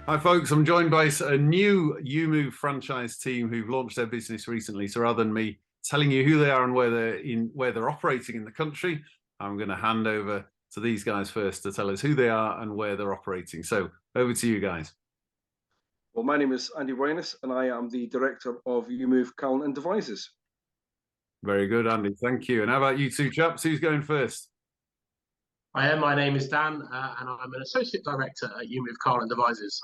Hi, folks. I'm joined by a new Ewemove franchise team who've launched their business recently. So rather than me telling you who they are and where they're operating in the country, I'm going to hand over to these guys first to tell us who they are and where they're operating. So over to you guys. Well, my name is Andy Ryanus, and I am the director of Ewemove, Calne and Devizes. Very good, Andy. Thank you. And how about you two chaps? Who's going first? My name is Dan, and I'm an associate director at Ewemove, Calne and Devizes.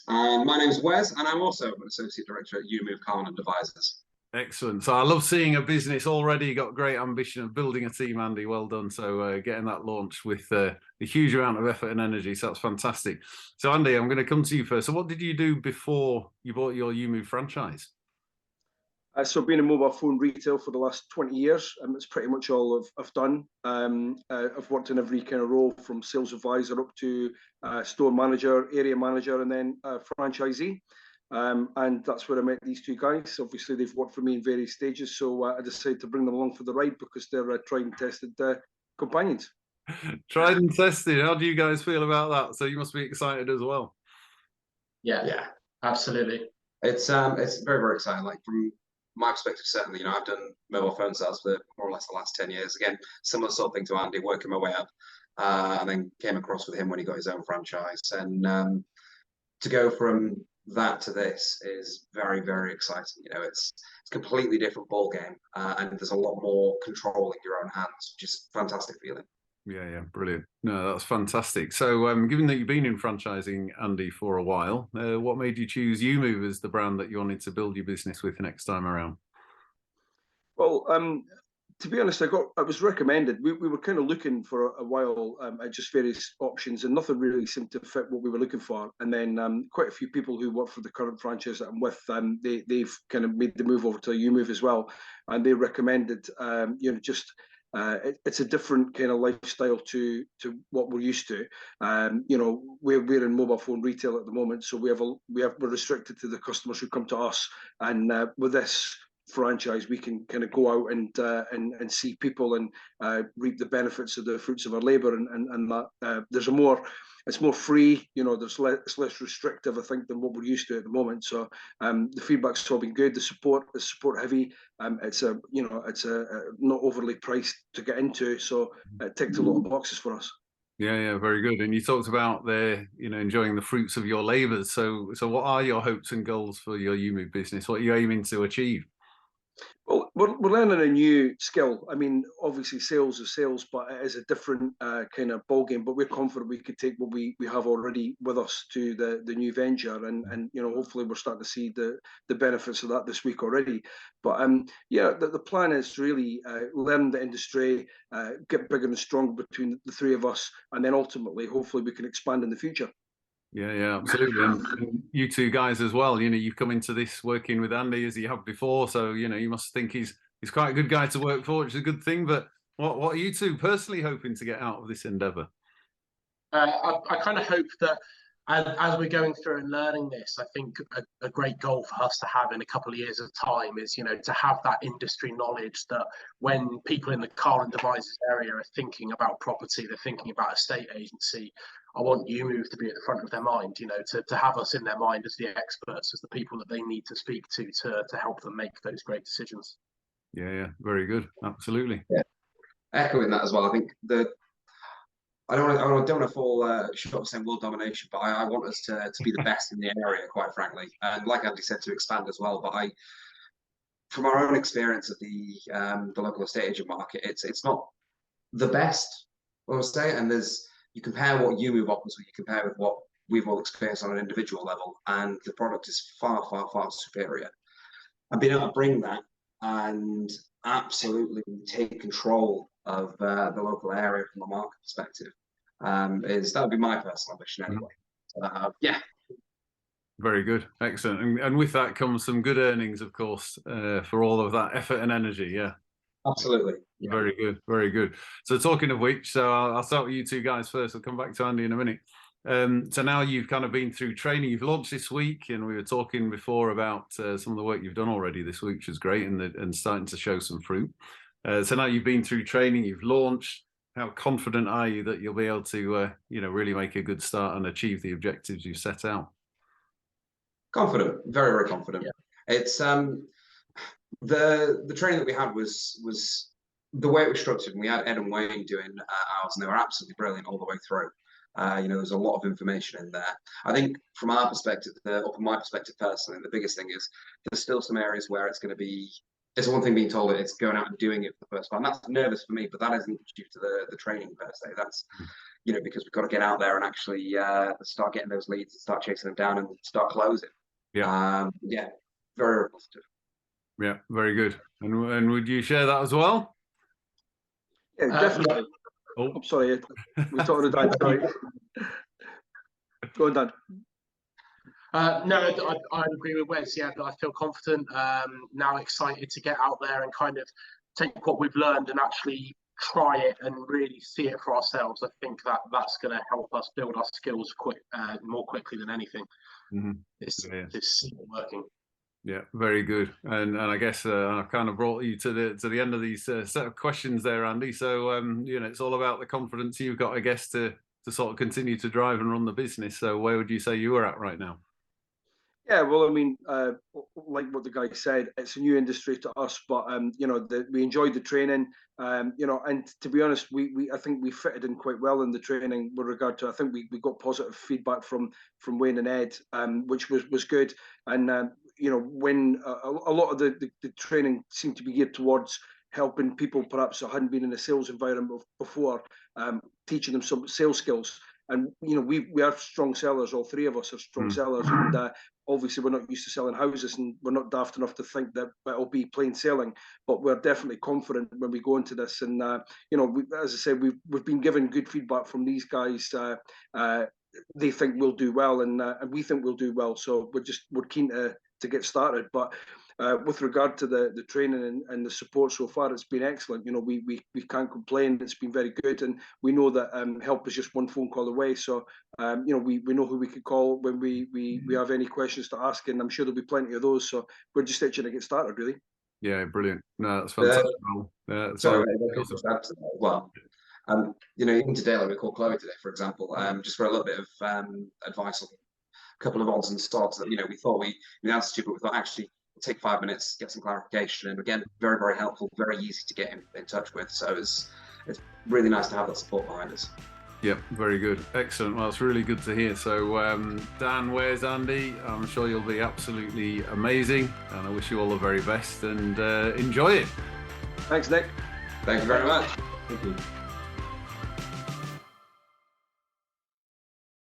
My name's Wes, and I'm also an associate director at Ewemove, Calne and Devizes. Excellent. So I love seeing a business already got great ambition of building a team, Andy. Well done. So getting that launched with a huge amount of effort and energy. So that's fantastic. So Andy, I'm going to come to you first. So what did you do before you bought your Ewemove franchise? So I've been in mobile phone retail for the last 20 years, and it's pretty much all I've done. I've worked in every kind of role from sales advisor up to store manager, area manager, and then franchisee. And that's where I met these two guys. Obviously, they've worked for me in various stages, so I decided to bring them along for the ride because they're tried and tested companions. Tried and tested. How do you guys feel about that? So you must be excited as well. Yeah, absolutely. It's very, very exciting. Like from my perspective, certainly, I've done mobile phone sales for more or less the last 10 years. Again, similar sort of thing to Andy, working my way up, and then came across with him when he got his own franchise. And to go from that to this is very, very exciting. It's a completely different ball game, and there's a lot more control in your own hands, which is a fantastic feeling. Yeah, brilliant. No, that's fantastic. So, given that you've been in franchising, Andy, for a while, what made you choose Ewemove as the brand that you wanted to build your business with next time around? Well, to be honest, I was recommended. We were kind of looking for a while at just various options, and nothing really seemed to fit what we were looking for. And then quite a few people who work for the current franchise that I'm with, they've kind of made the move over to Ewemove as well, and they recommended, it's a different kind of lifestyle to what we're used to. We're in mobile phone retail at the moment, so we're restricted to the customers who come to us, and with this franchise we can kind of go out and see people and reap the benefits of the fruits of our labor, and that it's more free. It's less restrictive, I think, than what we're used to at the moment. So the feedback's all been good. The support is support heavy. It's a not overly priced to get into, so it ticked a lot of boxes for us. Yeah, very good. And you talked about enjoying the fruits of your labours. So what are your hopes and goals for your Ewemove business? What are you aiming to achieve? Well, we're learning a new skill. I mean, obviously, sales is sales, but it is a different kind of ballgame. But we're confident we could take what we have already with us to the new venture, and hopefully we're starting to see the benefits of that this week already. But the plan is to really learn the industry, get bigger and stronger between the three of us, and then ultimately, hopefully, we can expand in the future. Yeah, absolutely. And you two guys as well, you've come into this working with Andy as you have before. So, you must think he's quite a good guy to work for, which is a good thing. But what are you two personally hoping to get out of this endeavour? I kind of hope that as we're going through and learning this, I think a great goal for us to have in a couple of years of time is, to have that industry knowledge that when people in the car and devices area are thinking about property, they're thinking about estate agency, I want Ewemove to be at the front of their mind, to have us in their mind as the experts, as the people that they need to speak to help them make those great decisions. Yeah, very good. Absolutely. Yeah. Echoing that as well, I think I don't want to fall short of saying world domination, but I want us to be the best in the area, quite frankly. And like Andy said, to expand as well. But from our own experience of the local estate agent market, it's not the best, I would say. And you compare what Ewemove offers, you compare with what we've all experienced on an individual level, and the product is far, far, far superior. And being able to bring that and absolutely take control of the local area from a market perspective that would be my personal ambition anyway. Yeah. Very good. Excellent. And with that comes some good earnings, of course, for all of that effort and energy. Yeah. Absolutely. Yeah. Very good. Very good. So talking of which, so I'll start with you two guys first. I'll come back to Andy in a minute. So now you've kind of been through training. You've launched this week, and we were talking before about some of the work you've done already this week, which is great, and starting to show some fruit. So now you've been through training, you've launched. how confident are you that you'll be able to, really make a good start and achieve the objectives you set out? Confident, very, very confident. Yeah. It's the training that we had was the way it was structured. And we had Ed and Wayne doing ours, and they were absolutely brilliant all the way through. There's a lot of information in there. I think from our perspective, or from my perspective personally, the biggest thing is there's still some areas where it's going to be. It's one thing being told that it's going out and doing it for the first time. That's nervous for me, but that isn't due to the training per se. That's because we've got to get out there and actually start getting those leads and start chasing them down and start closing. Yeah. Very, very positive. Yeah, very good. And would you share that as well? Yeah, definitely. I'm sorry, we talked to Dan. Sorry. Go on, Dan. No, I agree with Wes. Yeah, I feel confident. Now excited to get out there and kind of take what we've learned and actually try it and really see it for ourselves. I think that's going to help us build our skills more quickly than anything. Mm-hmm. It's working. Yeah, very good. And I guess I've kind of brought you to the end of these set of questions there, Andy. So it's all about the confidence you've got, I guess, to sort of continue to drive and run the business. So where would you say you are at right now? Yeah, well, I mean, like what the guy said, it's a new industry to us, but we enjoyed the training, and to be honest, I think we fitted in quite well in the training with regard to. I think we got positive feedback from Wayne and Ed, which was good, and when a lot of the training seemed to be geared towards helping people perhaps that hadn't been in a sales environment before, teaching them some sales skills. And we are strong sellers. All three of us are strong sellers, and obviously we're not used to selling houses, and we're not daft enough to think that it'll be plain sailing. But we're definitely confident when we go into this. And as I said, we've been given good feedback from these guys. They think we'll do well, and we think we'll do well. So we're keen to get started. But with regard to the training and the support so far, it's been excellent. We can't complain. It's been very good, and we know that help is just one phone call away. So we know who we could call when we have any questions to ask, and I'm sure there'll be plenty of those. So we're just itching to get started, really. Yeah, brilliant. No, that's fantastic. Well, even today, like we called Chloe today, for example, just for a little bit of advice on a couple of odds and sods that we thought we answered, but we thought actually take 5 minutes, get some clarification, and again, very, very helpful, very easy to get in touch with. So it's really nice to have that support behind us. Yeah, very good. Excellent. Well, it's really good to hear. So Dan, where's Andy? I'm sure you'll be absolutely amazing, and I wish you all the very best, and enjoy it. Thanks, Nick. Thank you very much. Thank you.